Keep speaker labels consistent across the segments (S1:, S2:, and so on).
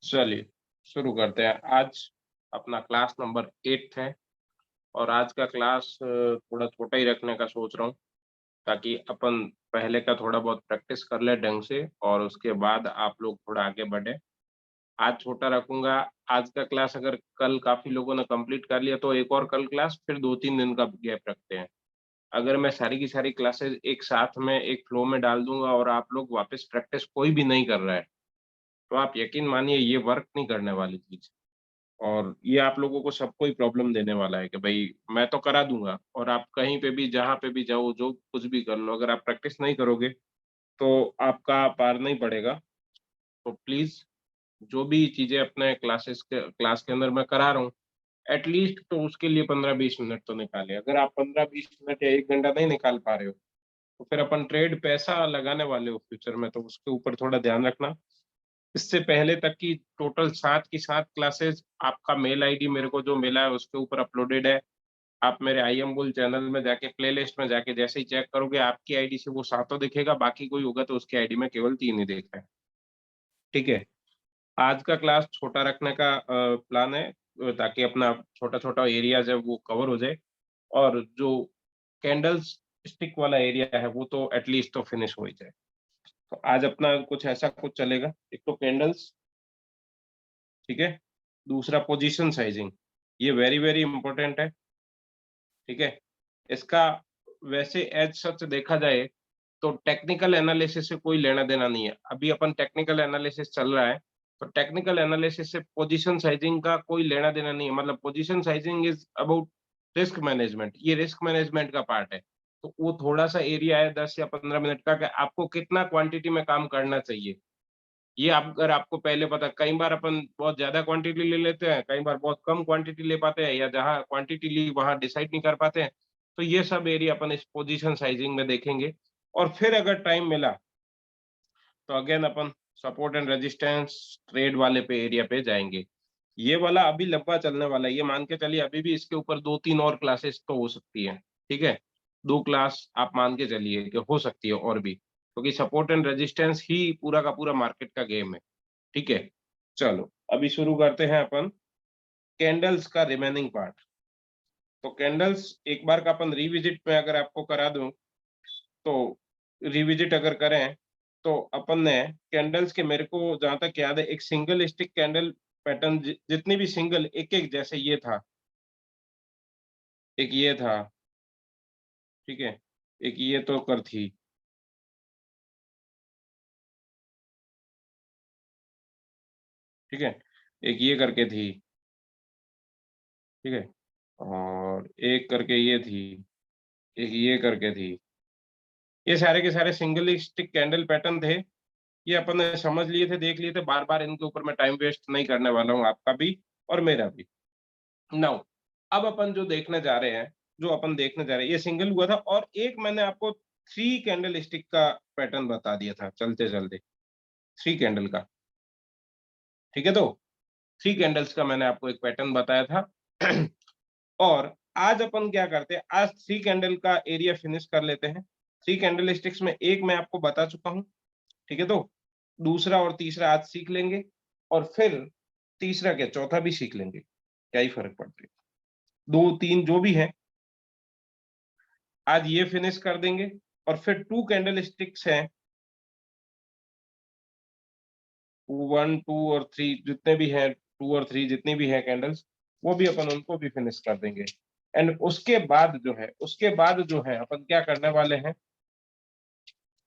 S1: चलिए शुरू करते हैं। आज अपना क्लास नंबर 8 है और आज का क्लास थोड़ा छोटा ही रखने का सोच रहा हूँ, ताकि अपन पहले का थोड़ा बहुत प्रैक्टिस कर लें ढंग से और उसके बाद आप लोग थोड़ा आगे बढ़ें। आज छोटा रखूँगा। आज का क्लास अगर कल काफ़ी लोगों ने कंप्लीट कर लिया तो एक और कल क्लास, फिर 2-3 दिन का गैप रखते हैं। अगर मैं सारी की सारी क्लासेस एक साथ में एक फ्लो में डाल दूँगा और आप लोग वापस प्रैक्टिस कोई भी नहीं कर रहा है, तो आप यकीन मानिए ये वर्क नहीं करने वाली चीज़। और ये आप लोगों को सबको ही प्रॉब्लम देने वाला है कि भई मैं तो करा दूँगा और आप कहीं पे भी जहाँ पे भी जाओ, जो कुछ भी कर लो, अगर आप प्रैक्टिस नहीं करोगे, तो आपका पार नहीं पड़ेगा। तो प्लीज़ जो भी चीज़ें अपने क्लास के अंदर मैं करा रहा हूँ, एट लीस्ट तो उसके लिए 15-20 मिनट तो निकालें। अगर आप 15-20 मिनट या 1 घंटा नहीं निकाल पा रहे हो, तो फिर अपन ट्रेड पैसा लगाने वाले हो फ्यूचर में, तो उसके ऊपर थोड़ा ध्यान रखना। इससे पहले तक की टोटल 7 की 7 क्लासेस आपका मेल आईडी मेरे को जो मिला है उसके ऊपर अपलोडेड है। आप मेरे आईएम बुल चैनल में जाके प्लेलिस्ट में जाके जैसे ही चेक करोगे आपकी आईडी से वो सातों दिखेगा, बाकी कोई होगा तो उसकी आईडी में केवल 3 ही दिख रहा है। ठीक है? आज का क्लास छोटा रखने का प्लान है, ताकि अपना छोटा-छोटा एरियाज़ है वो कवर हो जाए और जो कैंडल्स स्टिक वाला एरिया है वो तो एट लीस्ट तो फिनिश हो ही जाए। तो आज अपना कुछ ऐसा कुछ चलेगा। एक तो कैंडल्स, ठीक है? दूसरा पोजीशन साइज़िंग, ये वेरी, वेरी इम्पोर्टेंट है, ठीक है? इसका वैसे एज़ सच देखा जाए, तो टेक्निकल एनालिसिस से कोई लेना-देना नहीं है। अभी अपन टेक्निकल एनालिसिस चल रहा है, तो टेक्निकल एनालिसिस से पोजीशन साइज़िंग का कोई लेना-देना नहीं है। मतलब position sizing is about risk management, ये रिस्क मैनेजमेंट का पार्ट है। तो वो थोड़ा-सा एरिया है 10 या 15 मिनट का कि आपको कितना क्वांटिटी में काम करना चाहिए। ये आप अगर आपको पहले पता, कई बार अपन बहुत ज़्यादा क्वांटिटी ले लेते हैं, कई बार बहुत कम क्वांटिटी ले पाते हैं या जहाँ क्वांटिटी ली वहाँ डिसाइड नहीं कर पाते हैं। तो ये सब एरिया अपन इस पोज़ीशन साइज़िंग में देखेंगे और फिर अगर टाइम मिला तो again upon support and resistance trade वाले पे एरिया पे जाएँगे। ये वाला अभी लंबा चलने वाला है, ये मान के चलिए अभी भी इसके ऊपर 2-3 और क्लासेस तो हो सकती हैं, ठीक है? 2 क्लास आप मान के चलिए कि हो सकती है और भी, क्योंकि सपोर्ट एंड रेजिस्टेंस ही पूरा का पूरा मार्केट का गेम है। ठीक है? चलो, अभी शुरू करते हैं अपन कैंडल्स का रिमेनिंग पार्ट। तो कैंडल्स एक बार का अपन रिविज़िट में अगर आपको करा दूँ, तो रिविज़िट अगर करें, तो अपन ने कैंडल्स के मेरे को जहाँ तक याद है एक सिंगल स्टिक कैंडल पैटर्न जितनी भी सिंगल एक-एक जैसे ये था, एक ये था, ठीक है? एक ये तो कर थी, ठीक है? एक ये करके थी, ठीक है? और एक करके ये थी, एक ये करके थी। ये सारे के सारे सिंगल स्टिक कैंडल पैटर्न थे। ये अपन ने समझ लिए थे, देख लिए थे, बार-बार इनके ऊपर मैं टाइम वेस्ट नहीं करने वाला हूँ, आपका भी और मेरा भी। नाउ अब अपन जो देखने जा रहे हैं, ये सिंगल हुआ था और एक मैंने आपको 3 कैंडल स्टिक का पैटर्न बता दिया था चलते-चलते, 3 कैंडल का, ठीक है तो? 3 कैंडल्स का मैंने आपको एक पैटर्न बताया था। और आज अपन क्या करते हैं, आज 3 कैंडल का एरिया फिनिश कर लेते हैं। 3 कैंडल स्टिक्स में एक मैं आपको बता चुका हूँ, ठीक है तो? दूसरा और तीसरा आज सीख लेंगे और फिर तीसरा क्या चौथा भी सीख लेंगे, क्या ही फ़र्क पड़ता है। 2-3 जो भी है, आज ये फिनिश कर देंगे और फिर 2 कैंडल स्टिक्स हैं, 1, 2 और 3 जितने भी हैं, 2 और 3 जितनी भी हैं कैंडल्स, वो भी अपन उनको भी फिनिश कर देंगे। एंड उसके बाद जो है अपन क्या करने वाले हैं,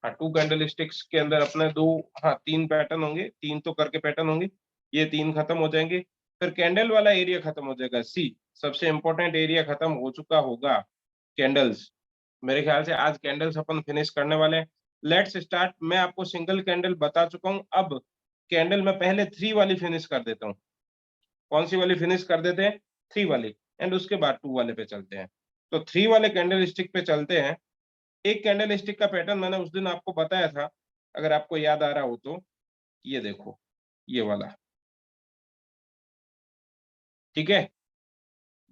S1: हाँ, 2 कैंडल स्टिक्स के अंदर अपने 2, हाँ, 3 पैटर्न होंगे, 3 तो करके पैटर्न होंगे, ये 3 खत्म हो जाएँगे, फिर कैंडल वाला एरिया खत्म हो जाएगा। सी सबसे इम्पोर्टेंट एरिया खत्म हो चुका होगा, कैंडल्स। मेरे ख्याल से आज कैंडल्स अपन फिनिश करने वाले हैं। Let's start. मैं आपको सिंगल कैंडल बता चुका हूँ, अब कैंडल मैं पहले 3 वाली फिनिश कर देता हूँ। कौन-सी वाली फिनिश कर देते हैं? 3 वाली एंड उसके बाद 2 वाले पे चलते हैं। तो 3 वाले कैंडल स्टिक पे चलते हैं। एक कैंडल स्टिक का पैटर्न मैंने उस दिन आपको बताया था, अगर आपको याद आ रहा हो तो, ये देखो, ये वाला, ठीक है?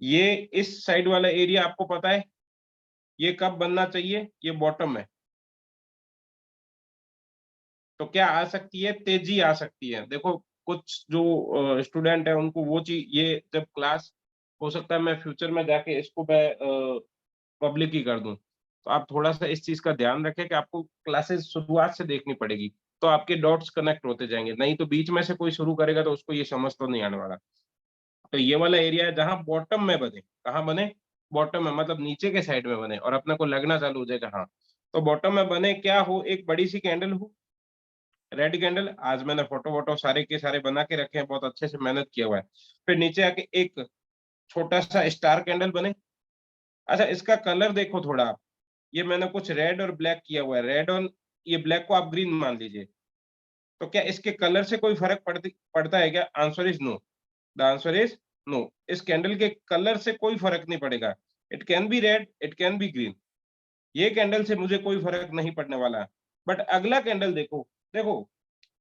S1: ये इस साइड वाला एरिया आपको पता है, ये कब बनना चाहिए? ये बॉटम है। तो क्या आ सकती है? तेज़ी आ सकती है। देखो, कुछ जो स्टूडेंट है उनको वो चीज, ये जब क्लास हो सकता है मैं फ्यूचर में जाके इसको मैं पब्लिक ही कर दूं, तो आप थोड़ा सा इस चीज का ध्यान रखें कि आपको क्लासेस शुरुआत से देखनी पड़ेगी, तो आपके डॉट्स कनेक्ट होते जाएंगे, नहीं तो बीच में से कोई शुरू करेगा तो उसको ये समझ तो नहीं आने वाला। तो ये वाला एरिया है जहां बॉटम में बने, कहाँ बने, बॉटम में, मतलब नीचे के साइड में बने और अपने को लगना चालू हो जाएगा हाँ। तो बॉटम में बने क्या हो, एक बड़ी सी कैंडल हो, रेड कैंडल। आज मैंने फोटो वोटो सारे के सारे बना के रखे हैं, बहुत अच्छे से मेहनत किया हुआ है। फिर नीचे आके एक छोटा सा स्टार कैंडल बने। अच्छा, इसका कलर देखो थोड़ा आप, ये मैंने कुछ रेड और ब्लैक किया हुआ है, रेड और ये ब्लैक को आप ग्रीन मान लीजिए। तो क्या इसके कलर से कोई फर्क पड़ता है क्या? Answer is no. The answer is no. इस कैंडल के कलर से कोई फर्क नहीं पड़ेगा। It can be red, it can be green, ये कैंडल से मुझे कोई फर्क नहीं पड़ने वाला। बट अगला कैंडल देखो, देखो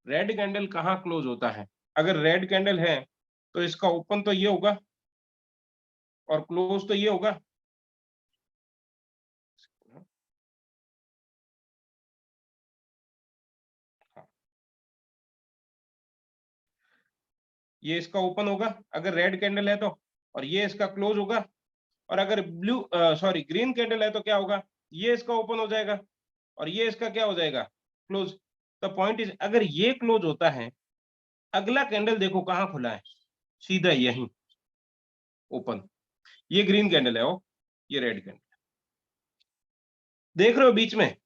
S1: रेड कैंडल कहाँ क्लोज होता है? अगर रेड कैंडल है तो इसका ओपन तो ये होगा और क्लोज तो ये होगा। ये इसका ओपन होगा अगर रेड कैंडल है तो, और ये इसका क्लोज होगा। और अगर ब्लू सॉरी ग्रीन कैंडल है तो क्या होगा, ये इसका ओपन हो जाएगा और ये इसका क्या हो जाएगा, क्लोज। द पॉइंट इज, अगर ये क्लोज होता है, अगला कैंडल देखो कहाँ खुला है, सीधा यहीं ओपन। ये ग्रीन कैंडल है, ओ ये रेड कैंडल, देख रहे हो बीच में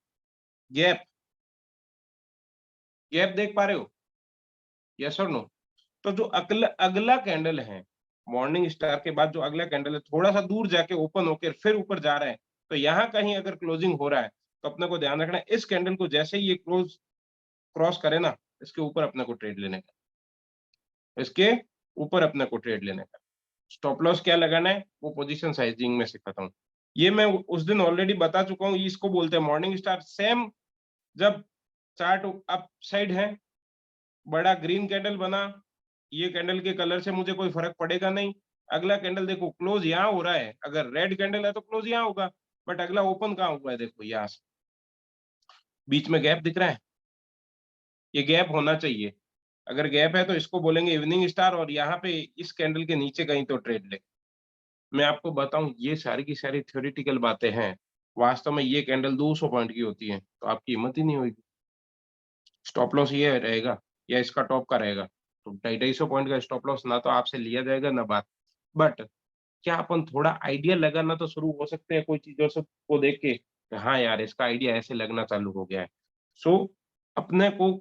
S1: गैप, गैप देख पा रहे हो, यस और नो? तो जो अगला अगला कैंडल है, मॉर्निंग स्टार के बाद जो अगला कैंडल है, थोड़ा सा दूर जाके ओपन होकर फिर ऊपर जा रहा है, तो यहाँ कहीं अगर क्लोजिंग हो रहा है तो अपने को ध्यान रखना है, इस कैंडल को जैसे ही ये क्लोज क्रॉस करे ना, इसके ऊपर अपने को ट्रेड लेने का, इसके ऊपर अपने को ट्रेड लेने का। स्टॉप लॉस क्या लगाना है वो पोजीशन साइजिंग में सिखाता हूँ। ये मैं उस दिन ऑलरेडी बता चुका हूँ, इसको बोलते हैं मॉर्निंग स्टार। सेम जब चार्ट अप साइड है, बड़ा ग्रीन कैंडल बना, ये कैंडल के कलर से मुझे कोई फर्क पड़ेगा नहीं। अगला कैंडल देखो क्लोज यहाँ हो रहा है, अगर रेड कैंडल है तो क्लोज यहाँ होगा, बट अगला ओपन कहाँ हुआ है, देखो यहाँ से बीच में गैप दिख रहा है, ये गैप होना चाहिए। अगर गैप है तो इसको बोलेंगे इवनिंग स्टार, और यहाँ पे इस कैंडल के नीचे कहीं तो ट्रेड ले। मैं आपको बताऊं, ये सारी की सारी थ्योरेटिकल बातें हैं, वास्तव में ये कैंडल 200 पॉइंट की होती है तो आपकी हिम्मत ही नहीं होगी। स्टॉप लॉस ये रहेगा या इसका टॉप का रहेगा, तो 250 पॉइंट का स्टॉप लॉस ना तो आपसे लिया जाएगा ना बात। बट क्या अपन थोड़ा आइडिया लगाना तो शुरू हो सकते हैं कोई चीजों से को देख के कि हाँ यार इसका आइडिया ऐसे लगना चालू हो गया है। सो अपने को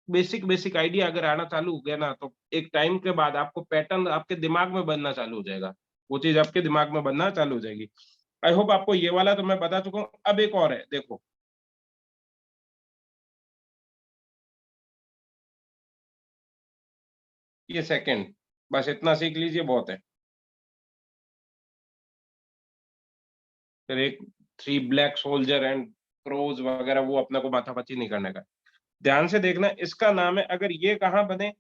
S1: बेसिक बेसिक आइडिया अगर आना चालू हो गया ना, तो एक टाइम के बाद आपको पैटर्न आपके दिमाग में बनना चालू हो जाएगा, वो चीज आपके दिमाग में बनना चालू हो जाएगी। आई होप आपको ये वाला तो मैं बता चुका हूँ। अब एक और है, देखो ये सेकंड, बस इतना सीख लीजिए बहुत है। फिर एक three black soldier and crows वगैरह वो अपने को माथापच्ची नहीं करने का। ध्यान से देखना, इसका नाम है, अगर ये कहाँ बने,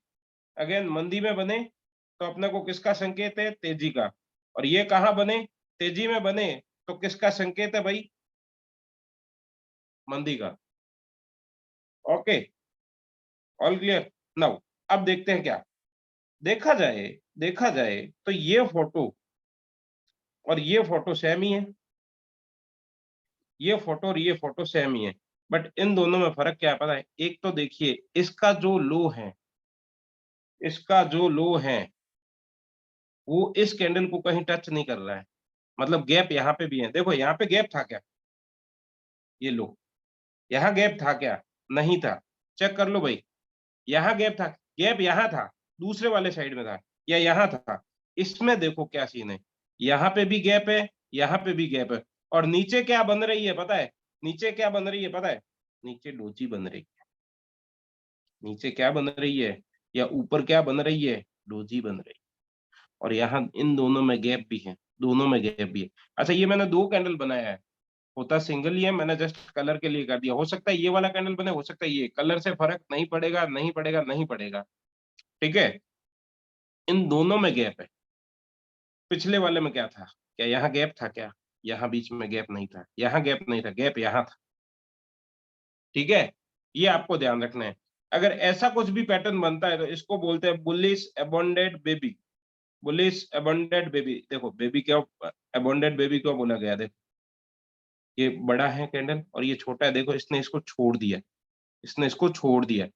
S1: अगेन मंदी में बने, तो अपने को किसका संकेत है, तेजी का। और ये कहाँ बने, तेजी में बने, तो किसका संकेत है भाई, मंदी का। Okay, all clear now. अब देखते हैं क्या, देखा जाए, देखा जाए तो ये फोटो और ये फोटो सेम ही है, ये फोटो और ये फोटो सेम ही है। बट इन दोनों में फर्क क्या है पता है? एक तो देखिए इसका जो लो है, इसका जो लो है वो इस कैंडल को कहीं टच नहीं कर रहा है, मतलब गैप यहाँ पे भी है। देखो यहाँ पे गैप था क्या, ये लो, यहाँ गैप था क्या, नहीं था। चेक कर लो भाई, यहाँ गैप था, गैप यहाँ था, दूसरे वाले साइड में था या यहाँ था। इसमें देखो क्या सीन है, यहाँ पे भी गैप है, यहाँ पे भी गैप है, और नीचे क्या बन रही है पता है, नीचे क्या बन रही है पता है, नीचे डोजी बन रही है। नीचे क्या बन रही है या ऊपर क्या बन रही है, डोजी बन रही है। और यहाँ इन दोनों में गैप भी है, दोनों में गैप भी है। अच्छा, ये मैंने दो कैंडल बनाया है, होता सिंगल ही है, मैंने जस्ट कलर के लिए कर दिया। हो सकता है ये वाला कैंडल बने, हो सकता है ये, कलर से फर्क नहीं पड़ेगा, नहीं पड़ेगा, नहीं पड़ेगा। ठीक है, इन दोनों में गैप है। पिछले वाले में क्या था, क्या यहाँ गैप था क्या, यहाँ बीच में गैप नहीं था, यहाँ गैप नहीं था, गैप यहाँ था। ठीक है, ये आपको ध्यान रखना है। अगर ऐसा कुछ भी पैटर्न बनता है तो इसको बोलते हैं bullish abundant baby. Bullish abundant baby. देखो बेबी क्यों अबंडेंट बेबी क्यों बोला गया? देखो ये बड़ा है कैंडल और ये छोटा है, देखो इसने इसको छोड़ दिया, इसने इसको छोड़ दिया,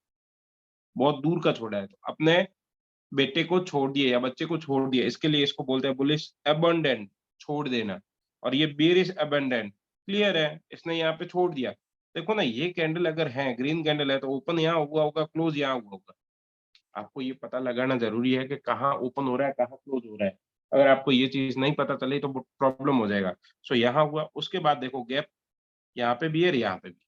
S1: बहुत दूर का छोड़ा है, तो अपने बेटे को छोड़ दिया या बच्चे को छोड़ दिया, इसके लिए इसको बोलते हैं बुलिश अबंडेंट, छोड़ देना। और ये बेरिश अबंडेंट, क्लियर है, इसने यहाँ पे छोड़ दिया। देखो ना, ये कैंडल अगर है, ग्रीन कैंडल है, तो ओपन यहाँ हुआ होगा, क्लोज यहाँ हुआ होगा। आपको ये पता लगाना जरूरी है कि कहाँ ओपन हो रहा है, कहाँ क्लोज हो रहा है। अगर आपको ये चीज नहीं पता चली तो प्रॉब्लम हो जाएगा। सो यहाँ हुआ, उसके बाद देखो गैप यहाँ पे भी है, यहाँ पे भी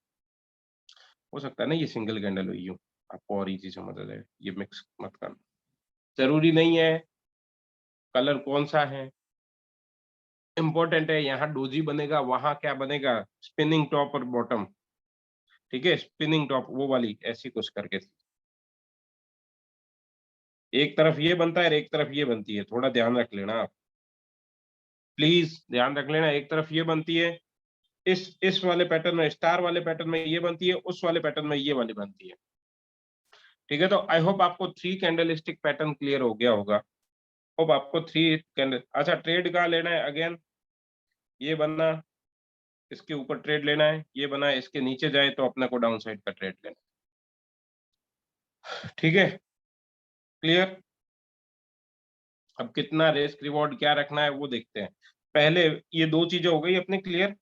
S1: हो सकता है ना ये सिंगल कैंडल हुई हो, आपको और इजी समझ आ जाए। ये मिक्स मत करना, जरूरी नहीं है कलर कौन सा है, इंपॉर्टेंट है यहाँ डोजी बनेगा, वहां क्या बनेगा, स्पिनिंग टॉप और बॉटम। ठीक है, स्पिनिंग टॉप वो वाली ऐसी कुछ करके, एक तरफ ये बनता है और एक तरफ ये बनती है, थोड़ा ध्यान रख लेना आप, प्लीज ध्यान रख लेना। एक तरफ ये बनती है, इस वाले पैटर्न में, स्टार वाले पैटर्न में ये बनती है, उस वाले पैटर्न में ये वाली बनती है। ठीक है, तो आई होप आपको three candle stick pattern clear हो गया होगा। होप आपको थ्री कैंडल, अच्छा ट्रेड कहाँ लेना है अगेन, ये बनना, इसके ऊपर ट्रेड लेना है, ये बना है, इसके नीचे जाए तो अपने को डाउन साइड का ट्रेड लेना है। ठीक है, क्लियर। अब कितना रिस्क रिवॉर्ड क्या रखना है वो देखते हैं। पहले ये दो चीजें हो गई अपने clear,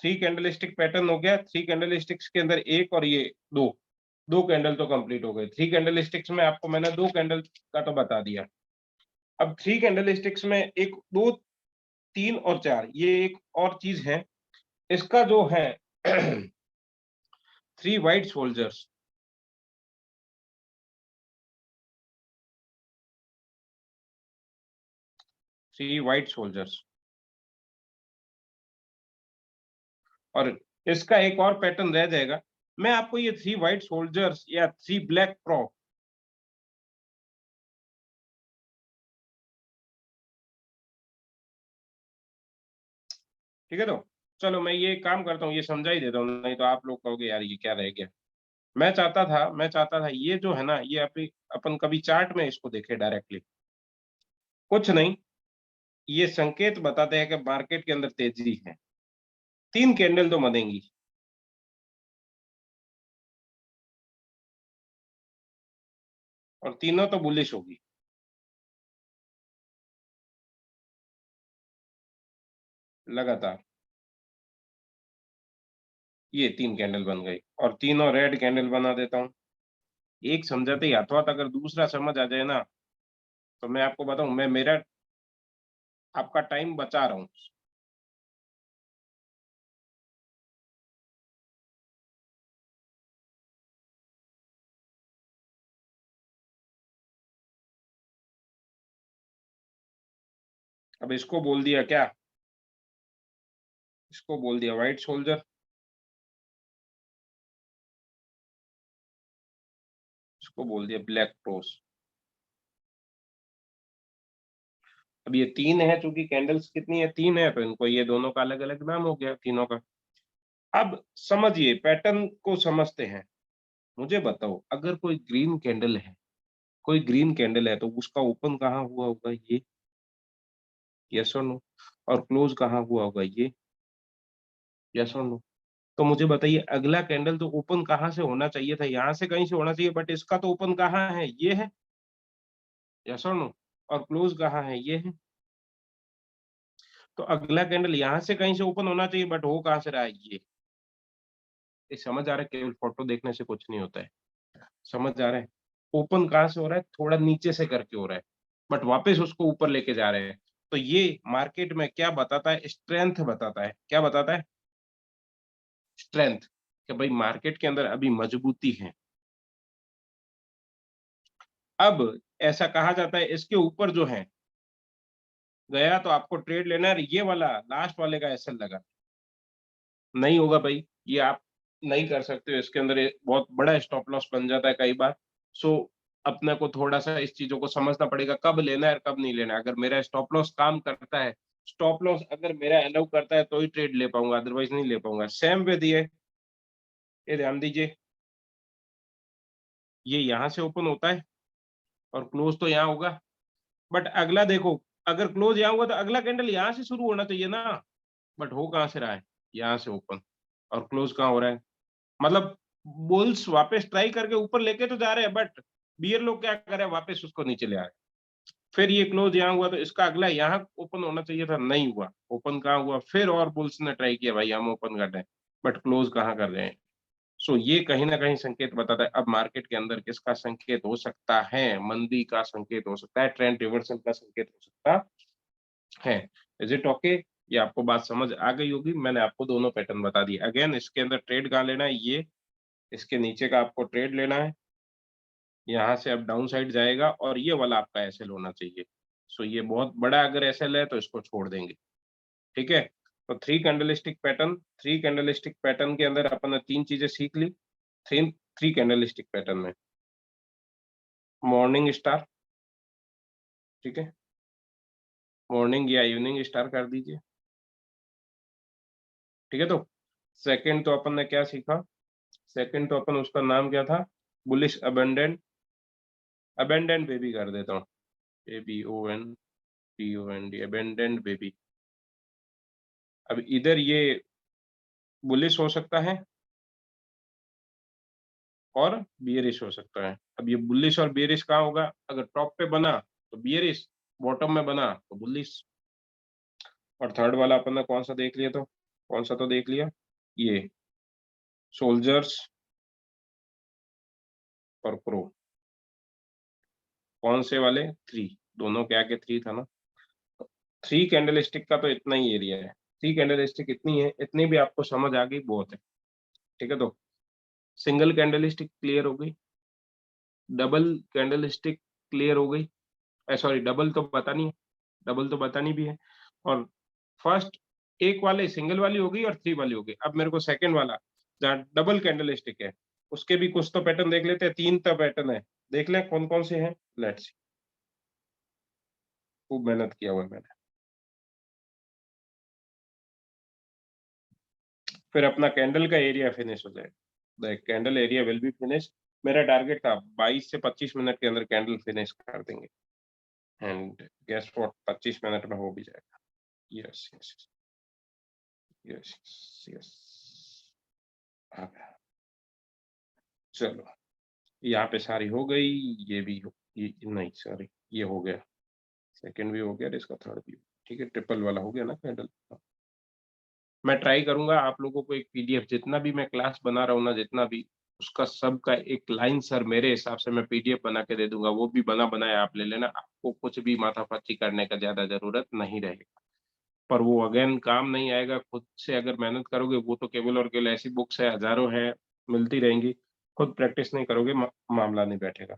S1: three candle stick pattern हो गया, थ्री कैंडल स्टिक्स के अंदर एक और ये दो, दो कैंडल तो कंप्लीट हो गए। थ्री कैंडल स्टिक्स में आपको मैंने दो कैंडल का तो बता दिया। अब थ्री कैंडल स्टिक्स में एक दो तीन और चार, ये एक और चीज है, इसका जो है three white soldiers, three white soldiers, और इसका एक और पैटर्न रह जाएगा। मैं आपको ये थ्री वाइट सोल्जर्स या थ्री ब्लैक क्रॉप, ठीक है, तो चलो मैं ये काम करता हूँ, ये समझा ही देता हूँ, नहीं तो आप लोग कहोगे यार ये क्या रह गया। मैं चाहता था ये जो है ना, ये अपन कभी चार्ट में इसको देखे डायरेक्टली, कुछ नहीं, ये संकेत बताते हैं कि मार्केट के अंदर तेजी है, तीन कैंडल तो बनेंगी, और तीनों तो बुलिश होगी लगातार। ये तीन कैंडल बन गई और तीनों रेड कैंडल बना देता हूँ। एक समझाते ही हाथों हाथ, अगर दूसरा समझ आ जाए ना, तो मैं आपको बताऊं, मैं मेरा आपका टाइम बचा रहा हूँ। अब इसको बोल दिया क्या, इसको बोल दिया व्हाइट सोल्जर, इसको बोल दिया ब्लैक क्रोस। अब ये तीन है, चूंकि कैंडल्स कितनी है, तीन है, तो इनको ये दोनों का अलग अलग नाम हो गया तीनों का। अब समझिए, पैटर्न को समझते हैं। मुझे बताओ, अगर कोई ग्रीन कैंडल है, कोई ग्रीन कैंडल है, तो उसका ओपन कहाँ हुआ होगा, ये, यस और नो, और क्लोज कहाँ हुआ होगा, ये, यस और नो। तो मुझे बताइए, अगला कैंडल तो ओपन कहाँ से होना चाहिए था, यहाँ से कहीं से होना चाहिए, बट इसका तो ओपन कहाँ है, ये है, यस और नो, और क्लोज कहाँ है, ये है। तो अगला कैंडल यहाँ से कहीं से ओपन होना चाहिए, बट हो कहाँ से रहा है, ये समझ आ रहा है, केवल फोटो देखने से कुछ नहीं होता है, समझ आ रहा है। ओपन कहाँ से हो रहा है, थोड़ा नीचे से करके हो रहा है, बट वापस उसको ऊपर लेके जा रहे हैं। तो ये मार्केट में क्या बताता है, स्ट्रेंथ बताता है, क्या बताता है, स्ट्रेंथ, कि भाई मार्केट के अंदर अभी मजबूती है। अब ऐसा कहा जाता है, इसके ऊपर जो है गया तो आपको ट्रेड लेना है, ये वाला लास्ट वाले का एसएल लगा, नहीं होगा भाई, ये आप नहीं कर सकते हो, इसके अंदर बहुत बड़ा स्टॉप लॉस बन जाता है कई बार। सो अपने को थोड़ा सा इस चीजों को समझना पड़ेगा, कब लेना है और कब नहीं लेना है। अगर मेरा स्टॉप लॉस काम करता है, स्टॉप लॉस अगर मेरा अलाउ करता है, तो ही ट्रेड ले पाऊंगा, अदरवाइज नहीं ले पाऊंगा। सेम विद ये ध्यान दीजिए, ये यहाँ से ओपन होता है और क्लोज तो यहाँ होगा, बट अगला देखो, अगर क्लोज यहाँ हुआ तो अगला कैंडल यहाँ से शुरू होना चाहिए ना, बट हो कहाँ से रहा है, यहाँ से ओपन, और क्लोज कहाँ हो रहा है, मतलब बुल्स वापस ट्राई करके ऊपर लेके तो जा रहे हैं, बट बियर लोग क्या कर रहे हैं, वापस उसको नीचे ले आ रहे हैं। फिर ये क्लोज यहाँ हुआ तो इसका अगला यहाँ ओपन होना चाहिए था, नहीं हुआ, ओपन कहाँ हुआ, फिर और बुल्स ने ट्राई किया भाई हम ओपन कर रहे हैं, बट क्लोज कहाँ कर रहे हैं। सो ये कहीं ना कहीं संकेत बताता है अब मार्केट के अंदर किसका संकेत हो सकता है, मंदी का संकेत हो सकता है, ट्रेंड रिवर्सल का संकेत हो सकता है। Is it okay? ये आपको बात समझ आ गई होगी, मैंने आपको दोनों पैटर्न बता दिए। अगेन इसके अंदर ट्रेड कहाँ लेना है, ये इसके नीचे का आपको ट्रेड लेना है, यहाँ से अब डाउन साइड जाएगा और ये वाला आपका एसएल होना चाहिए। सो ये बहुत बड़ा अगर एसएल है तो इसको छोड़ देंगे, ठीक है। तो three candlestick pattern, three candlestick pattern के अंदर अपन ने तीन चीजें सीख ली। थ्री थ्री कैंडलस्टिक पैटर्न में मॉर्निंग स्टार, ठीक है, मॉर्निंग या इवनिंग स्टार कर दीजिए, ठीक है। तो सेकंड तो अपन ने क्या सीखा, सेकंड तो अपन उसका नाम क्या था, बुलिश अबेंडेंट, अबेंडेंट बेबी कर देता हूँ, ABONDOND, अबेंडेंट बेबी। अब इधर ये बुलिश हो सकता है और बियरिश हो सकता है। अब ये बुलिश और बियरिश कहाँ होगा, अगर टॉप पे बना तो बियरिश, बॉटम में बना तो बुलिश। और थर्ड वाला अपन ने कौन सा देख लिया, तो कौन सा तो देख लिया, ये सोल्जर्स और प्रो, कौन से वाले, थ्री, दोनों के आगे थ्री था ना। थ्री कैंडलस्टिक का तो इतना ही एरिया है, थ्री कैंडलस्टिक इतनी है, इतनी भी आपको समझ आ गई बहुत है, ठीक है। तो सिंगल कैंडलस्टिक क्लियर हो गई, डबल कैंडलस्टिक क्लियर हो गई, सॉरी डबल तो बतानी है, डबल तो बतानी भी है। और फर्स्ट एक वाले सिंगल वाली हो गई और थ्री वाली हो गई, अब मेरे को सेकंड वाला जहाँ डबल कैंडलस्टिक है उसके भी कुछ तो पैटर्न देख लेते हैं, तीन तो पैटर्न है, देख लें कौन कौन से हैं। लेट्स, खूब मेहनत किया हुआ है मैंने। फिर अपना कैंडल का एरिया फिनिश हो जाएगा, the candle area will be finish. मेरा टारगेट था 22 से 25 मिनट के अंदर कैंडल फिनिश कर देंगे, एंड गेस व्हाट, 25 मिनट में हो भी जाएगा। यस यस यस यस, आ गया। चलो यहाँ पे सारी हो गई, ये भी हो, ये नहीं सॉरी, ये हो गया, सेकंड भी हो गया और इसका थर्ड भी, ठीक है, ट्रिपल वाला हो गया ना कैंडल। मैं ट्राई करूंगा आप लोगों को एक पीडीएफ, जितना भी मैं क्लास बना रहा हूँ ना, जितना भी उसका सबका एक लाइन सर मेरे हिसाब से मैं पीडीएफ बना के दे दूंगा, वो भी बना बनाया आप ले लेना, आपको कुछ भी माथापच्ची करने का ज्यादा जरूरत नहीं रहेगा। पर वो अगेन काम नहीं आएगा, खुद से अगर मेहनत करोगे, वो तो केवल और केवल ऐसी बुक्स है, हजारों है, मिलती रहेंगी, खुद प्रैक्टिस नहीं करोगे मामला नहीं बैठेगा।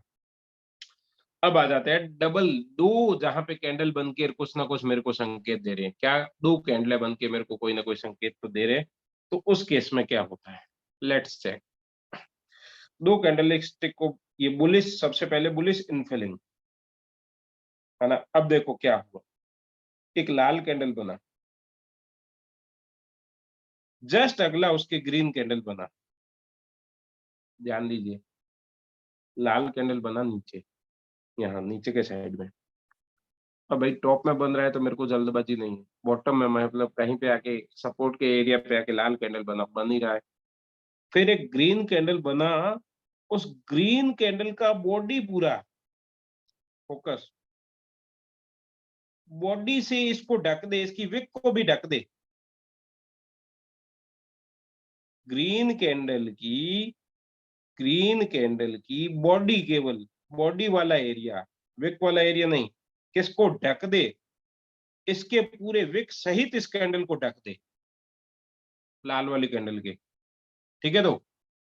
S1: अब आ जाते हैं डबल, दो जहां पे कैंडल बन के कुछ ना कुछ मेरे को संकेत दे रहे हैं, क्या दो कैंडल बन के मेरे को कोई ना कोई संकेत तो दे रहे हैं, तो उस केस में क्या होता है, लेट्स चेक। दो कैंडल स्टिक को, ये बुलिश, सबसे पहले बुलिश इनफिलिंग है ना। अब देखो क्या हुआ, एक लाल कैंडल बना, जस्ट अगला उसके ग्रीन कैंडल बना, ध्यान दीजिए, लाल कैंडल बना नीचे, यहाँ नीचे के साइड में। अब भाई टॉप में बन रहा है तो मेरे को जल्दबाजी नहीं है, बॉटम में मतलब कहीं पे आके सपोर्ट के एरिया पे आके लाल कैंडल बना, बन ही रहा है। फिर एक ग्रीन कैंडल बना, उस ग्रीन कैंडल का बॉडी पूरा, फोकस, बॉडी से इसको ढक दे, इसकी विक को भी ढक दे, ग्रीन कैंडल की, ग्रीन कैंडल की बॉडी, केवल बॉडी वाला एरिया, विक वाला एरिया नहीं, किसको ढक दे, इसके पूरे विक सहित इस कैंडल को ढक दे, लाल वाली कैंडल के, ठीक है।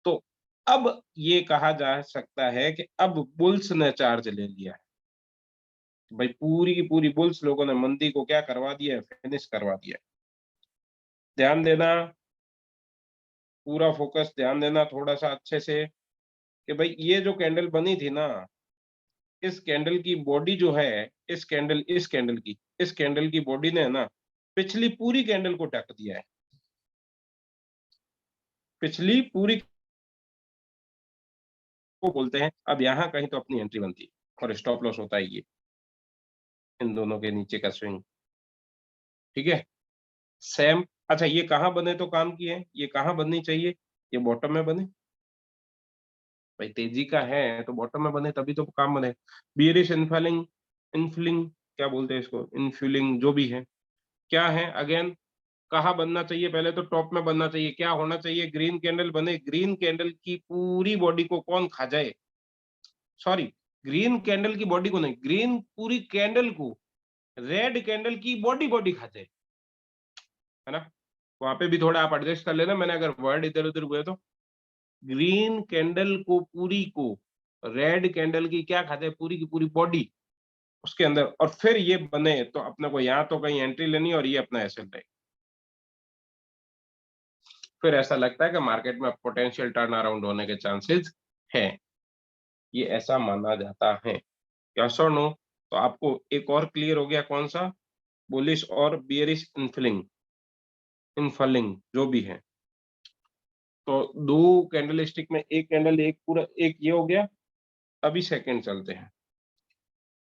S1: तो अब ये कहा जा सकता है कि अब बुल्स ने चार्ज ले लिया है, भाई पूरी की पूरी बुल्स लोगों ने मंदी को क्या करवा दिया है, फिनिश करवा दिया है। ध्यान देना, पूरा फोकस, ध्यान देना थोड़ा सा अच्छे से, कि भाई ये जो कैंडल बनी थी ना, इस कैंडल की बॉडी जो है, इस कैंडल की बॉडी ने ना पिछली पूरी कैंडल को ढक दिया है, पिछली पूरी इसको बोलते हैं। अब यहाँ कहीं तो अपनी एंट्री बनती है और स्टॉप लॉस होता है ये, इन दोनों के नीचे का स्विंग, ठीक है। सेम, अच्छा ये कहाँ बने तो काम की है, ये कहाँ बननी चाहिए, ये बॉटम में बने। भाई तेजी का है तो बॉटम में बने तभी तो काम बने। बियरिश इनफिलिंग, इनफिलिंग क्या बोलते हैं इसको, इनफिलिंग जो भी है, क्या है अगेन, कहाँ बनना चाहिए, पहले तो टॉप में बनना चाहिए। क्या होना चाहिए, ग्रीन कैंडल बने, ग्रीन कैंडल की पूरी बॉडी को कौन खा जाए, सॉरी ग्रीन कैंडल की बॉडी को नहीं, ग्रीन पूरी कैंडल को रेड कैंडल की बॉडी बॉडी खा जाए, है ना। वहां पे भी थोड़ा आप एडजस्ट कर लेना, मैंने अगर वर्ड इधर उधर हुए तो। ग्रीन कैंडल को पूरी को रेड कैंडल की क्या खाते हैं, पूरी की पूरी बॉडी उसके अंदर, और फिर ये बने तो अपने को यहाँ तो कहीं एंट्री लेनी और ये अपना एसेट रहेगा। फिर ऐसा लगता है कि मार्केट में पोटेंशियल टर्न अराउंड होने के चांसेस हैं, ये ऐसा माना जाता है। यस और नो? तो आपको एक और क्लियर हो गया, कौन सा, बुलिश और बियरिश इनफिलिंग, इनफलिंग जो भी है। तो दो कैंडल स्टिक में एक कैंडल, एक पूरा एक ये हो गया। अभी सेकंड चलते हैं।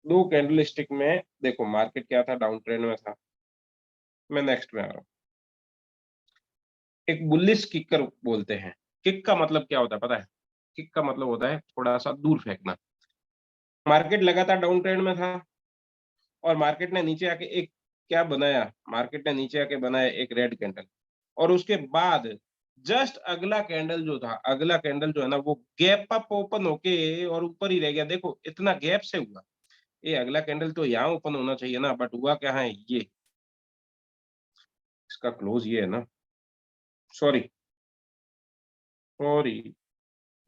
S1: दो कैंडल स्टिक में देखो मार्केट क्या था, डाउन ट्रेंड में था। मैं नेक्स्ट में आ रहा हूँ। एक बुलिश किकर बोलते हैं। किक का मतलब क्या होता है पता है? किक का मतलब होता है थोड़ा सा दूर फेंकना। मार्केट लगातार डाउन ट्रेंड में था और मार्केट ने नीचे आके एक क्या बनाया, मार्केट ने नीचे आके बनाया एक रेड कैंडल, और उसके बाद जस्ट अगला कैंडल जो था, अगला कैंडल जो है ना, वो गैप अप ओपन होके और ऊपर ही रह गया। देखो इतना गैप से हुआ, ये अगला कैंडल तो यहाँ ओपन होना चाहिए ना, बट हुआ क्या है, ये इसका क्लोज ये है ना, सॉरी सॉरी,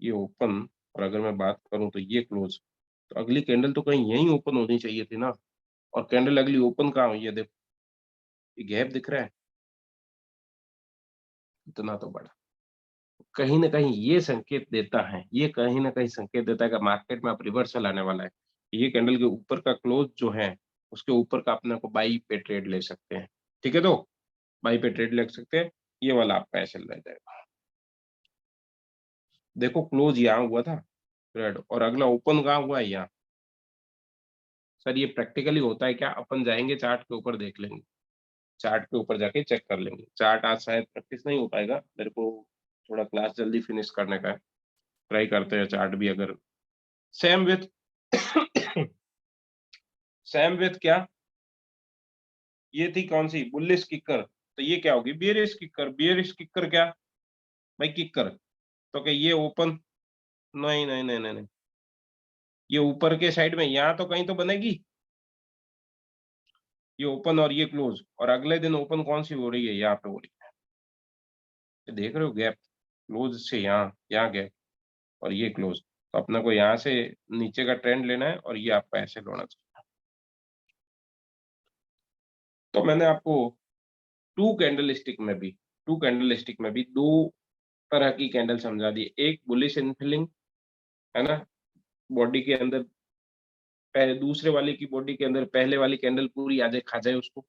S1: ये ओपन, और अगर मैं बात करूं तो ये क्लोज, तो अगली कैंडल तो कहीं यहीं ओपन होनी चाहिए थी ना, और कैंडल अगली ओपन कहाँ हुई है, देखो ये गैप दिख रहा है इतना तो बड़ा, कहीं ना कहीं ये संकेत देता है, ये कहीं ना कहीं संकेत देता है कि मार्केट में अब रिवर्सल आने वाला है। ये कैंडल के ऊपर का क्लोज जो है, उसके ऊपर का अपने को बाई पे ट्रेड ले सकते हैं, ठीक है। तो बाई पे ट्रेड ले सकते हैं, ये वाला आपका ऐसे रह जाएगा। देखो क्लोज यहाँ हुआ था रेड, और अगला ओपन कहाँ हुआ है, यहाँ। सर ये प्रैक्टिकली होता है क्या, अपन जाएंगे चार्ट के ऊपर देख लेंगे, चार्ट के ऊपर जाके चेक कर लेंगे। चार्ट आज शायद प्रैक्टिस नहीं हो पाएगा मेरे को, थोड़ा क्लास जल्दी फिनिश करने का है, ट्राई करते हैं चार्ट भी। अगर सेम विथ सेम विथ क्या, ये थी कौन सी, बुलिश किकर, तो ये क्या होगी, बियरिश किकर। बियरिश किकर क्या भाई, किकर तो क्या ये ओपन, नहीं नहीं नहीं नहीं नहीं, ये ऊपर के साइड में यहाँ तो कहीं तो बनेगी, ये ओपन और ये क्लोज, और अगले दिन ओपन कौन सी हो रही है, यहाँ पे हो रही है, देख रहे हो गैप, क्लोज से यहाँ, यहाँ गैप, और ये क्लोज, तो अपने को यहाँ से नीचे का ट्रेंड लेना है और ये आपका ऐसे होना चाहिए। तो मैंने आपको टू कैंडल स्टिक में भी दो तरह की कैंडल समझा दी। एक बुलिश इनफिलिंग, है ना, बॉडी के अंदर, पहले दूसरे वाले की बॉडी के अंदर पहले वाली कैंडल पूरी आ जाए, खा जाए उसको।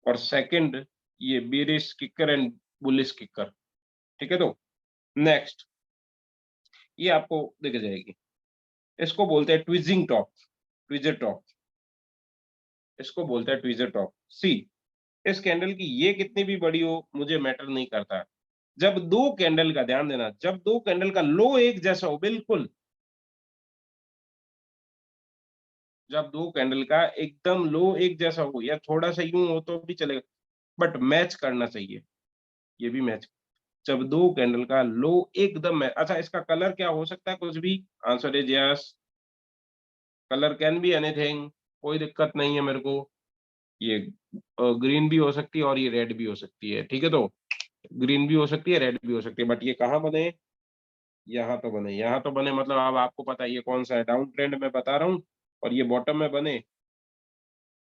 S1: और सेकंड ये bearish kicker and bullish kicker, ठीक है। तो नेक्स्ट ये आपको दिख जाएगी, इसको बोलते हैं ट्विजिंग टॉप, ट्विजर टॉप, इसको बोलते हैं ट्विजर टॉप। सी, इस कैंडल की ये कितनी भी बड़ी हो मुझे मैटर नहीं करता, जब दो कैंडल का, ध्यान देना, जब दो कैंडल का लो एक जैसा हो, बिल्कुल, जब दो कैंडल का एकदम लो एक जैसा हो, या थोड़ा सा यूं हो तो भी चलेगा, बट मैच करना चाहिए, ये भी मैच। जब दो कैंडल का लो एकदम मैच, अच्छा इसका कलर क्या हो सकता है, कुछ भी, answer is yes, colour can be anything, कोई दिक्कत नहीं है मेरे को। ये ग्रीन भी हो सकती है और ये रेड भी हो सकती है, ठीक है। तो ग्रीन भी हो सकती है, रेड भी हो सकती है, बट ये कहाँ बने, यहाँ तो बने, यहाँ तो बने, मतलब अब आपको पता है ये कौन सा है, डाउन ट्रेंड में बता रहा हूँ, और ये बॉटम में बने,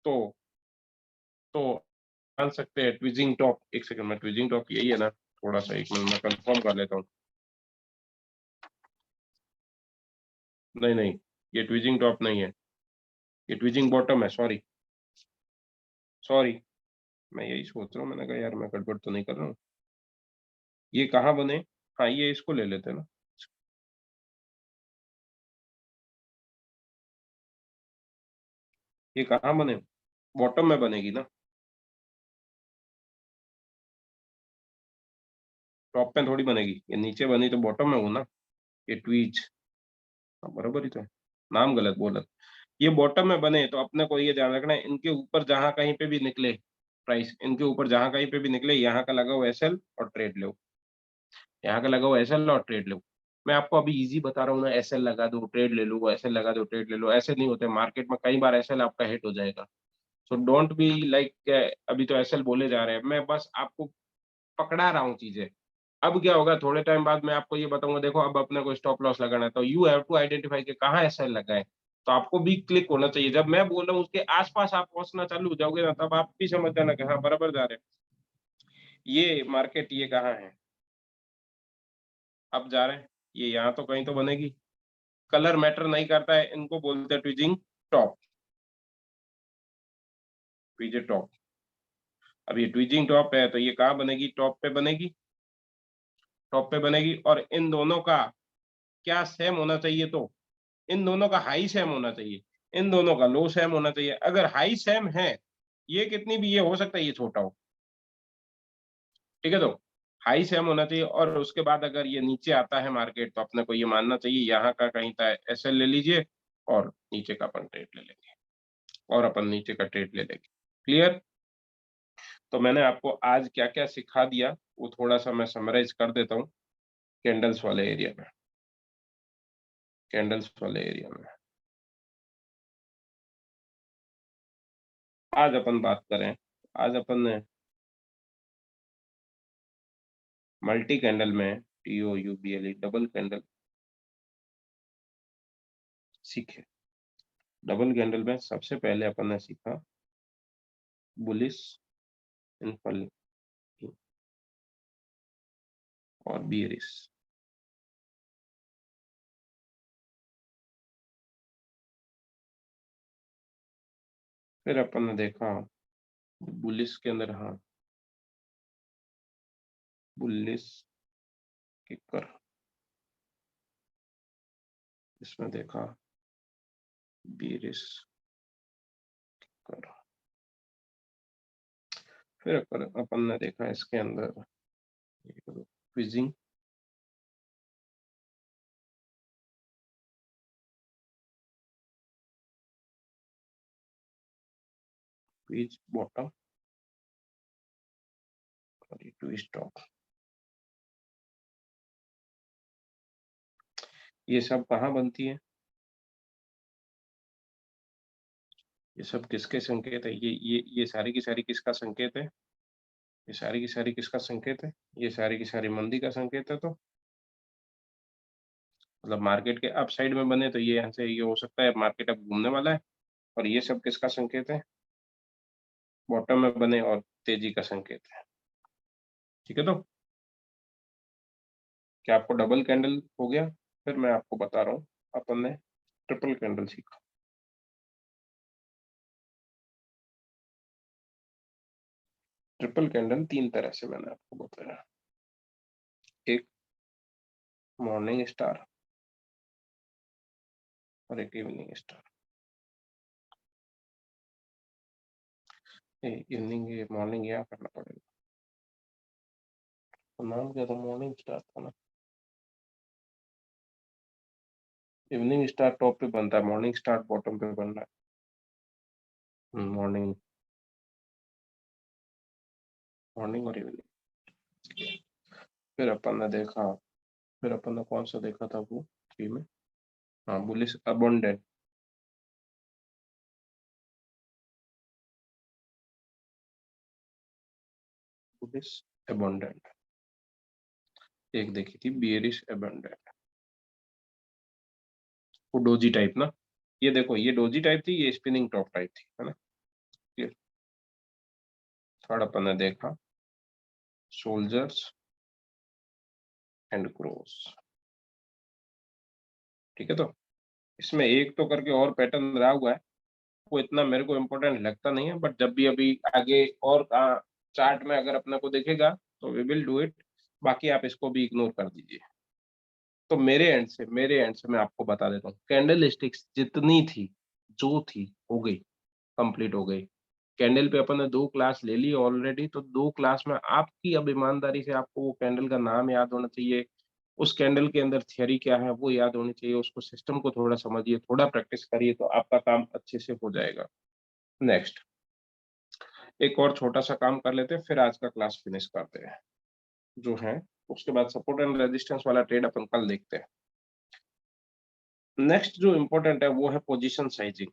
S1: तो तो मान सकते हैं ट्विजिंग टॉप। एक सेकंड में, ट्विजिंग टॉप यही है ना, थोड़ा सा एक मिनट में कंफर्म कर लेता हूँ। नहीं नहीं, ये ट्विजिंग टॉप नहीं है, ये ट्विजिंग बॉटम है, सॉरी सॉरी, मैं यही सोच रहा हूँ, मैंने कहा यार मैं गड़बड़ तो नहीं कर रहा हूँ। ये कहाँ बने, हाँ ये इसको ले लेते हैं ना, ये कहाँ बने, बॉटम में बनेगी ना, टॉप में थोड़ी बनेगी, ये नीचे बनी तो बॉटम में हो ना, ये ट्वीज, बराबर ही तो है, नाम गलत बोला। ये बॉटम में बने तो अपने को ये ध्यान रखना है, इनके ऊपर जहां कहीं पे भी निकले प्राइस, इनके ऊपर जहां कहीं पे भी निकले, यहाँ का लगा हुआ एसएल और ट्रेड लो, यहाँ का लगा हुआ एसएल और ट्रेड लो। मैं आपको अभी इजी बता रहा हूँ ना, एसएल लगा दो ट्रेड ले लो, एसएल लगा दो ट्रेड ले लो, ऐसे नहीं होते मार्केट में, कई बार एसएल आपका हिट हो जाएगा। सो डोंट बी लाइक, अभी तो एसएल बोले जा रहे हैं, मैं बस आपको पकड़ा रहा हूँ चीजें। अब क्या होगा, थोड़े टाइम बाद मैं आपको ये बताऊंगा, देखो अब अपने को स्टॉप लॉस लगाना है, तो यू हैव टू आइडेंटिफाई कि कहाँ एसएल लगा है, तो आपको भी क्लिक होना चाहिए। जब मैं बोल रहा हूँ उसके आसपास आप पहुंचना चालू हो जाओगे ना, तब आप भी समझ जाना कि हाँ बराबर जा रहे हैं, ये मार्केट ये कहाँ है, अब जा रहे हैं, ये यहाँ तो कहीं तो बनेगी। कलर मैटर नहीं करता है, इनको बोलते हैं ट्विजिंग टॉप, ट्विजे टॉप। अब ये ट्विजिंग टॉप है तो ये कहाँ बनेगी, टॉप पे बनेगी, टॉप पे बनेगी। और इन दोनों का क्या सेम होना चाहिए, तो इन दोनों का हाई सेम होना चाहिए, इन दोनों का लो सेम होना चाहिए। अगर हाई सेम है, ये कितनी भी, ये हो सकता है ये छोटा हो, ठीक है, तो हाई सेम होना चाहिए। और उसके बाद अगर ये नीचे आता है मार्केट, तो अपने को ये मानना चाहिए यहाँ का कहीं था एसएल ले लीजिए, और नीचे का अपन ट्रेड ले लेंगे, और अपन नीचे का ट्रेड ले लेंगे। क्लियर। तो मैंने आपको आज क्या क्या सिखा दिया, वो थोड़ा सा मैं समराइज कर देता हूँ। कैंडल्स वाले एरिया में, कैंडल्स वाले एरिया में आज अपन बात करें, आज अपन ने मल्टी कैंडल में TOUBLE डबल कैंडल सीखे। डबल कैंडल में सबसे पहले अपन ने सीखा बुलिश इनफल और बियरिश। फिर अपन ने देखा बुलिश के अंदर, हाँ, बुलिश किकर, इसमें देखा बियरिश किकर। फिर अपन ने देखा इसके अंदर क्विजिंग, क्विज बॉटम और ट्विस्ट टॉप। ये सब कहाँ बनती है, ये सब किसके संकेत है, ये सारी की सारी किसका संकेत है, ये सारी की सारी किसका संकेत है, ये सारी की सारी मंदी का संकेत है। तो मतलब मार्केट के अप साइड में बने तो ये यहाँ से ये हो सकता है मार्केट अब घूमने वाला है, और ये सब किसका संकेत है, बॉटम में बने और तेजी का संकेत है। ठीक है, तो क्या आपको डबल कैंडल हो गया। फिर मैं आपको बता रहा हूँ, अपन ने ट्रिपल कैंडल सीखा। ट्रिपल कैंडल तीन तरह से मैंने आपको बताया, एक मॉर्निंग स्टार और एक इवनिंग स्टार। इवनिंग, ये मॉर्निंग यहाँ करना पड़ेगा, तो नाम क्या था, मॉर्निंग स्टार था ना। इवनिंग स्टार टॉप पे बनता है, मॉर्निंग स्टार बॉटम पे बन रहा है। मॉर्निंग, मॉर्निंग और इवनिंग। फिर अपन ने देखा, फिर अपन ने कौन सा देखा था वो थ्री में, हाँ, बुलिश अबंडेंट, बुलिश अबंडेंट। एक देखी थी बियरिश अबंडेंट, वो डोजी टाइप ना, ये देखो ये डोजी टाइप थी, ये स्पिनिंग टॉप टाइप थी, है ना। ये थर्ड अपन ने देखा सोल्जर्स एंड क्रोस। ठीक है, तो इसमें एक तो करके और पैटर्न रहा हुआ है, वो इतना मेरे को इम्पोर्टेंट लगता नहीं है, बट जब भी अभी आगे और चार्ट में अगर अपने को देखेगा तो वी विल डू इट। बाकी आप इसको भी इग्नोर कर दीजिए। तो मेरे एंड से मैं आपको बता देता हूँ, कैंडल स्टिक्स जितनी थी, जो थी हो गई, कंप्लीट हो गई। कैंडल पे अपन ने 2 क्लास ले ली ऑलरेडी, तो 2 क्लास में आपकी अब ईमानदारी से आपको वो कैंडल का नाम याद होना चाहिए, उस कैंडल के अंदर थ्योरी क्या है वो याद होनी चाहिए, उसको सिस्टम को थोड़ा समझिए, थोड़ा प्रैक्टिस करिए तो आपका काम अच्छे से हो जाएगा। नेक्स्ट, एक और छोटा-सा काम कर लेते हैं, फिर आज का क्लास फिनिश करते हैं, जो है उसके बाद सपोर्ट एंड रेजिस्टेंस वाला ट्रेड अपन कल देखते हैं। नेक्स्ट जो इम्पोर्टेंट है वो है पोजीशन साइजिंग।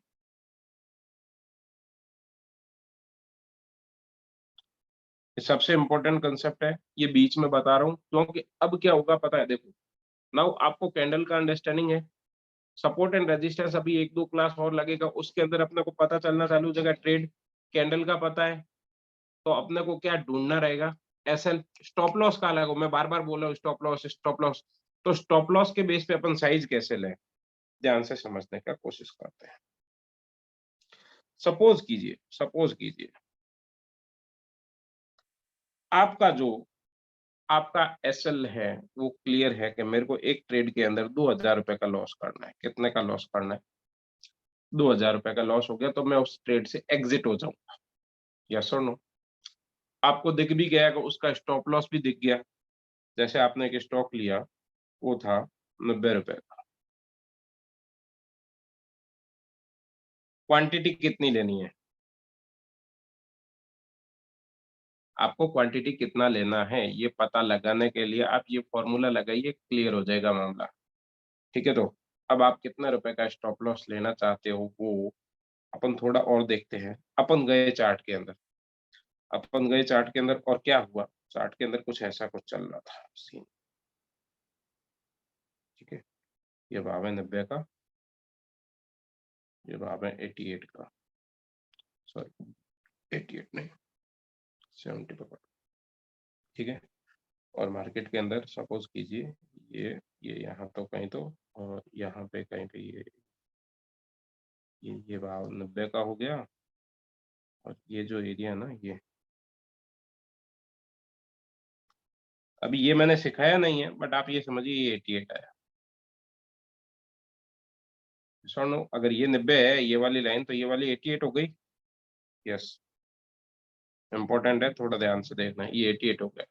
S1: ये सबसे इम्पोर्टेंट कांसेप्ट है, ये बीच में बता रहा हूँ क्योंकि अब क्या होगा पता है, देखो नाउ आपको कैंडल का अंडरस्टैंडिंग है, सपोर्ट एंड रेजिस्टेंस अभी 1-2 क्लास और लगेगा, उसके अंदर अपने को पता चलना चालू हो जाएगा, ट्रेड कैंडल का पता है, तो अपने को क्या ढूँढना रहेगा, एसएल, स्टॉप लॉस का अलग हो, मैं बार-बार बोल रहा हूँ स्टॉप लॉस, तो स्टॉप लॉस के बेस पे अपन साइज़ कैसे लें, ध्यान से समझने का कोशिश करते हैं। सपोज़ कीजिए आपका जो आपका एसएल है, वो क्लियर है कि मेरे को एक ट्रेड के अंदर ₹2000 का लॉस करना है। कितने का लॉस करना है? ₹2000 का लॉस हो गया तो मैं उस ट्रेड से एग्ज़िट हो जाऊँगा। यस और नो? आपको दिख भी गया कि उसका स्टॉप लॉस भी दिख गया। जैसे आपने एक स्टॉक लिया, वो था ₹90 का। क्वांटिटी कितनी लेनी है? आपको क्वांटिटी कितना लेना है, ये पता लगाने के लिए आप ये फ़ॉर्मूला लगाइए, क्लियर हो जाएगा मामला। ठीक है? तो अब आप कितने रुपए का स्टॉप लॉस लेना चाहते हो, वो अपन थोड़ा और देखते हैं। अपन गए चार्ट के अंदर, और क्या हुआ? चार्ट के अंदर कुछ ऐसा कुछ चल रहा था सीन, ठीक है? ये भाव है 90 का, ये भाव है 88 का, सॉरी 88 नहीं, 70 पकड़ो, ठीक है? और मार्केट के अंदर सपोज़ कीजिए ये यहाँ तो कहीं तो, और यहाँ पे कहीं पे ये भाव 90 का हो गया, और ये जो एरिया है ना ये, अभी ये मैंने सिखाया नहीं है बट आप ये समझिए ये 88 आया। सुनो, अगर ये 90 है ये वाली लाइन, तो ये वाली 88 हो गई। यस, इम्पोर्टेंट है, थोड़ा ध्यान से देखना है, ये 88 हो गया।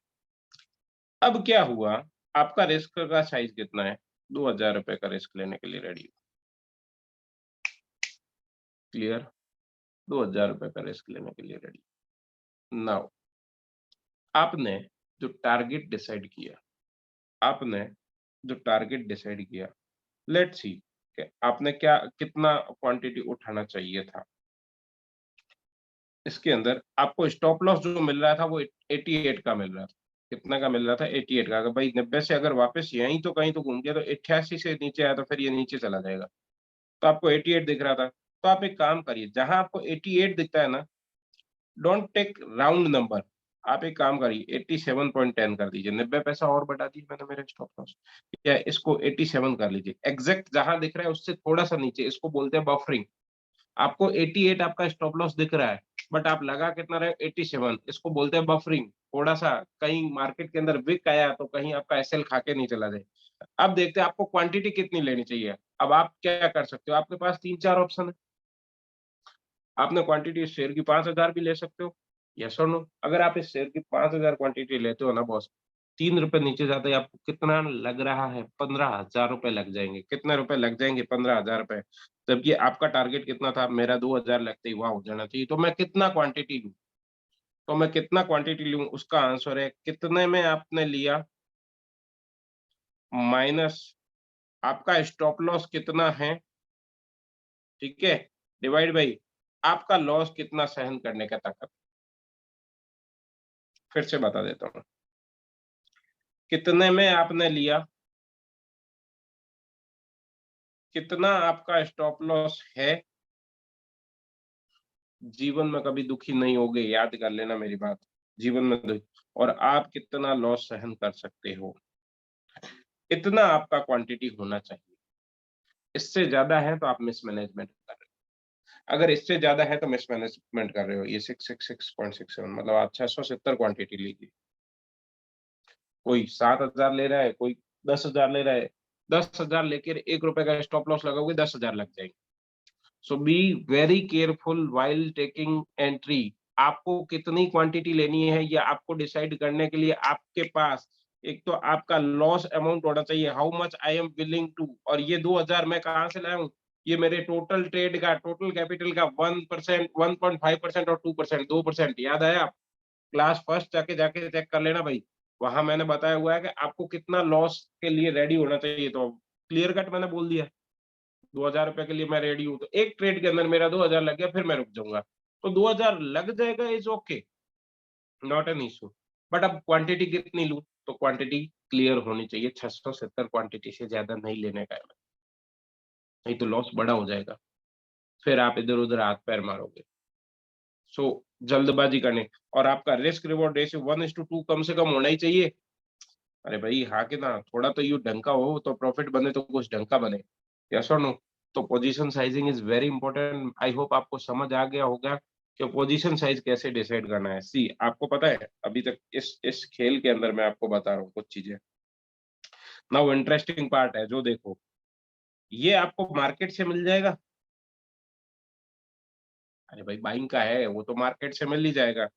S1: अब क्या हुआ, आपका रिस्क का साइज कितना है? ₹2000 का रिस्क लेने के लिए रेडी हो, क्लियर? ₹2000 का रिस्क लेने के लिए रेडी। नाउ आपने जो टारगेट डिसाइड किया, आपने जो टारगेट डिसाइड किया, लेट्स सी कि आपने क्या कितना क्वांटिटी उठाना चाहिए था। इसके अंदर आपको स्टॉप लॉस जो मिल रहा था वो 88 का मिल रहा था। कितना का मिल रहा था? 88 का। अगर भाई 90 से अगर वापस यहीं तो कहीं तो घूम गया, तो 88 से नीचे आया तो फिर ये नीचे चला जाएगा। तो आपको 88 दिख रहा था। तो आप एक काम करिए, जहाँ आपको 88 दिखता है ना, डोंट टेक राउंड नंबर। आप एक काम करिए, 87.10 कर दीजिए, 90 पैसा और बढ़ा दिए मैंने मेरे स्टॉप लॉस। या इसको 87 कर लीजिए। एग्ज़ैक्ट जहाँ दिख रहा है उससे थोड़ा-सा नीचे, इसको बोलते हैं बफरिंग। आपको 88 आपका स्टॉप लॉस दिख रहा है, बट आप लगा कितना रहे हो? 87, इसको बोलते हैं बफरिंग। थोड़ा-सा कहीं मार्केट के अंदर विक आया तो कहीं आपका एसएल खा के नहीं चला जाए। अब देखते हैं आपको क्वांटिटी कितनी लेनी चाहिए। अब आप क्या कर सकते हो? आपके पास 3-4 ऑप्शन है। आपने क्वांटिटी इस शेयर की 5000 भी ले सकते हो, येस और नो? अगर आप इस शेयर की 5000 क्वांटिटी लेते हो ना बॉस, ₹3 नीचे जाते ही आपको कितना लग रहा है? ₹15,000 लग जाएँगे। कितने रुपए लग जाएँगे? ₹15,000। जबकि आपका टारगेट कितना था? मेरा 2000 लगते ही वहाँ हो जाना चाहिए। तो मैं कितना क्वांटिटी लूँ? उसका आंसर है कितने में आपने लिया माइनस आपका स्टॉप लॉस कितना है, ठीक है? डिवाइड बाई आपका लॉस कितना सहन करने का ताकत। फिर से बता देता हूँ। कितने में आपने लिया, कितना आपका स्टॉप लॉस है, जीवन में कभी दुखी नहीं होगे, याद कर लेना मेरी बात। जीवन में और आप कितना लॉस सहन कर सकते हो, इतना आपका क्वांटिटी होना चाहिए। इससे ज़्यादा है तो आप मिसमैनेजमेंट कर रहे हो। अगर इससे ज़्यादा है तो मिसमैनेजमेंट कर रहे हो। ये 666.67 मतलब आप 670 क्वांटिटी लीजिए। कोई 7000 ले रहा है, कोई 10,000 ले रहा है। 10,000 लेकर ₹1 का स्टॉप लॉस लगाओगे, 10,000 लग जाएँगे। So be very careful while taking entry. आपको कितनी क्वांटिटी लेनी है ये आपको डिसाइड करने के लिए आपके पास एक तो आपका लॉस अमाउंट होना चाहिए, how much I am willing to. और ये 2000 मैं कहाँ से लाया हूँ? ये मेरे टोटल ट्रेड का, टोटल कैपिटल का 1%, 1.5% और 2%, 2%। याद आया? क्लास फर्स्ट जाके जाके चेक कर लेना भाई, वहां मैंने बताया हुआ है कि आपको कितना लॉस के लिए रेडी होना चाहिए। तो क्लियर कट मैंने बोल दिया 2000 रुपए के लिए मैं रेडी हूँ, तो एक ट्रेड के अंदर मेरा 2000 लग गया, फिर मैं रुक जाऊंगा। तो 2000 लग जाएगा, is okay, not an issue. But अब क्वांटिटी कितनी लूं? तो क्वांटिटी क्लियर होनी चाहिए, 670 क्वांटिटी से ज्यादा नहीं लेने का है, नहीं तो लॉस बड़ा हो जाएगा, फिर आप इधर उधर हाथ पैर मारोगे। सो जल्दबाजी करने, और आपका रिस्क रिवॉर्ड रेशियो 1:2 कम से कम होना ही चाहिए। अरे भाई हाँ कि ना, थोड़ा तो यू ढंग का हो तो प्रॉफिट बने, तो कुछ ढंग का बने। यस और नो? तो position sizing is very important. I hope आपको समझ आ गया होगा कि पोजीशन साइज कैसे डिसाइड करना है। सी आपको पता है अभी तक इस खेल के अंदर मैं आपको बता रहा हूँ कुछ चीजें। नाउ इंटरेस्टिंग पार्ट है जो देखो, ये आपको मार्केट से मिल जाएगा। अरे भाई बाइंग का है वो तो मार्केट से मिल ही जाएगा।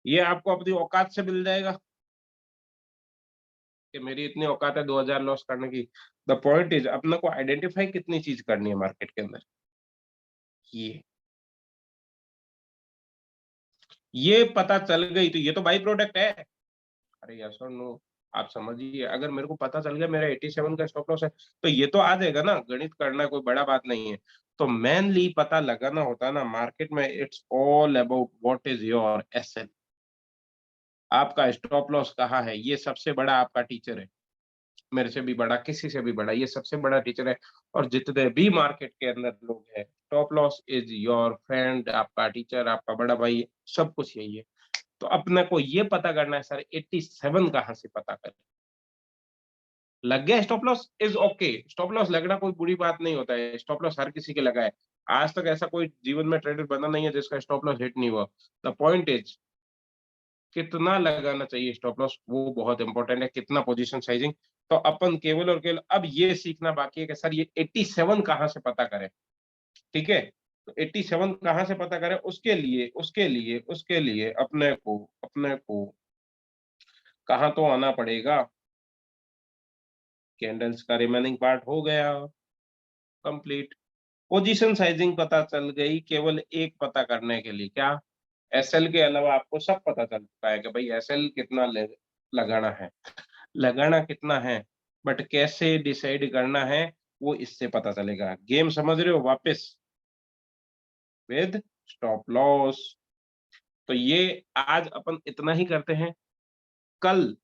S1: ये आपको अपनी औकात से मिल जाएगा कि मेरी इतनी औकात है 2000 लॉस करने की। द पॉइंट इज अपने को आइडेंटिफाई कितनी चीज करनी है मार्केट के अंदर। ये पता चल गई तो ये तो बाई प्रोडक्ट है। अरे यस और नो? आप समझिए, अगर मेरे को पता चल गया मेरा 87 का स्टॉप लॉस है, तो ये तो आ जाएगा ना, गणित करना कोई बड़ा बात नहीं है। तो मेनली पता लगाना होता है ना मार्केट में, it's all about what is your SL. आपका स्टॉप लॉस कहाँ है, ये सबसे बड़ा आपका टीचर है। मेरे से भी बड़ा, किसी से भी बड़ा, ये सबसे बड़ा टीचर है। और जितने भी मार्केट के अंदर लोग हैं, stop loss is your friend, आपका टीचर, आपका बड़ा भाई, सब कुछ यही है। तो अपने को ये पता करना है सर 87 कहाँ से पता करें। लग गया stop loss, is okay. Stop loss लगना कोई बुरी बात नहीं होता है, स्टॉप लॉस हर किसी के लगा है। आज तक ऐसा कोई जीवन में ट्रेडर बना नहीं है जिसका स्टॉप लॉस हिट नहीं हुआ। द पॉइंट इज कितना लगाना चाहिए स्टॉप लॉस, वो बहुत इंपॉर्टेंट है, कितना पोजीशन साइजिंग। तो अपन केवल और केवल अब ये सीखना बाकी है कि सर ये 87 कहाँ से पता करें। ठीक है? तो 87 कहाँ से पता करें, उसके लिए अपने को कहाँ तो आना पड़ेगा। कैंडल्स का रिमेनिंग पार्ट हो गया कंप्लीट। पोजीशन साइजिंग पता चल गई, केवल एक पता करने के लिए, क्या? एसएल के अलावा आपको सब पता चल चुका है कि भाई एसएल कितना लगाना है, लगाना कितना है। बट कैसे डिसाइड करना है वो इससे पता चलेगा। गेम समझ रहे हो? वापस विद स्टॉप लॉस। तो ये आज अपन इतना ही करते हैं। कल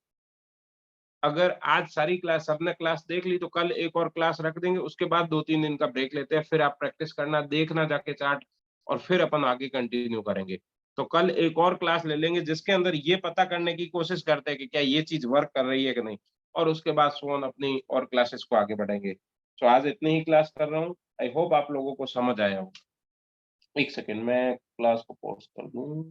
S1: अगर आज सारी क्लास सबने क्लास देख ली तो कल एक और क्लास रख देंगे, उसके बाद 2-3 दिन का ब्रेक लेते हैं, फिर आप प्रैक्टिस करना, देखना जाके चार्ट, और फिर अपन आगे कंटिन्यू करेंगे। तो कल एक और क्लास ले लेंगे जिसके अंदर ये पता करने की कोशिश करते हैं कि क्या ये चीज वर्क कर रही है कि नहीं, और उसके बाद सोन अपनी और क्लासेस को आगे बढ़ेंगे। तो आज इतनी ही क्लास कर रहा हूँ। आई होप आप लोगों को समझ आया हो। एक सेकेंड मैं क्लास को पॉज कर दूं।